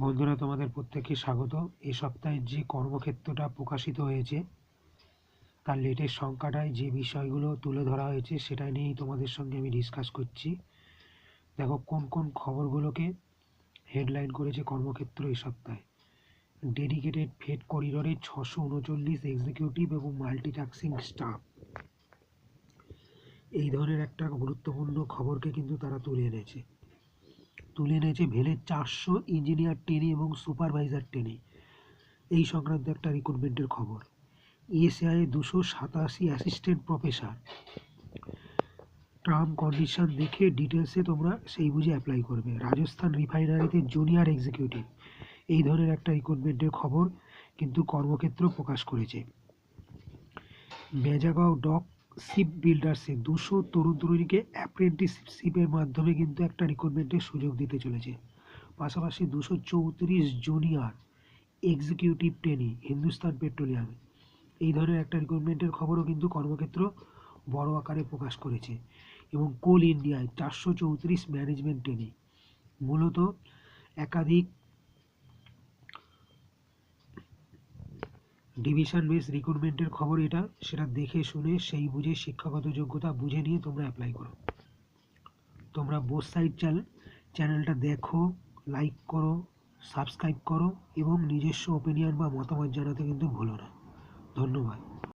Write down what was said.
বন্ধুরা, তোমাদের প্রত্যেককে স্বাগত। এই সপ্তাহে যে কর্মক্ষেত্রটা প্রকাশিত হয়েছে তার লেটেস্ট সংখ্যাটায় যে বিষয়গুলো তুলে ধরা হয়েছে সেটা নিয়েই তোমাদের সঙ্গে আমি ডিসকাস করছি। দেখো কোন কোন খবরগুলোকে হেডলাইন করেছে কর্মক্ষেত্র এই সপ্তাহে। ডেডিকেটেড ফ্রেট করিডোরে 639 এক্সিকিউটিভ এবং মাল্টিটাস্কিং স্টাফ, এই ধরনের একটা গুরুত্বপূর্ণ খবরকে কিন্তু তারা তুলে এনেছে ভেলের 400 ইঞ্জিনিয়ার ট্রেনি এবং সুপারভাইজার ট্রেনি, এই সংক্রান্ত একটা রিক্রুটমেন্টের খবর। ESI 287 assistant professor, term condition দেখে ডিটেলসে তোমরা সেই বুঝে অ্যাপ্লাই করবে। রাজস্থান রিফাইনারিতে জুনিয়র এক্সিকিউটিভ, এই ধরনের একটা রিক্রুটমেন্টের খবর কিন্তু কর্মক্ষেত্র প্রকাশ করেছে। মেজাগাঁও ডক শিপ বিল্ডার্সে 200 তরুণ তরুণীকে অ্যাপ্রেন্টিসশিপের মাধ্যমে কিন্তু একটা রিক্রুটমেন্টের সুযোগ দিতে চলেছে। পাশাপাশি 234 জুনিয়র এক্সিকিউটিভ ট্রেনি হিন্দুস্তান পেট্রোলিয়ামে, এই ধরনের একটা রিক্রুটমেন্টের খবরও কিন্তু কর্মক্ষেত্র বড় আকারে প্রকাশ করেছে। এবং কোল ইন্ডিয়ায় 434 ম্যানেজমেন্ট ট্রেনি, মূলত একাধিক ডিভিশন বেস রিক্রুটমেন্টের খবর এটা, সেটা দেখে শুনে সেই বুঝে শিক্ষাগত যোগ্যতা বুঝে নিয়ে তোমরা অ্যাপ্লাই করো। তোমরা বোথ সাইড চ্যানেলটা দেখো, লাইক করো, সাবস্ক্রাইব করো এবং নিজস্ব ওপিনিয়ন বা মতামত জানাতে কিন্তু ভুলো না। ধন্যবাদ।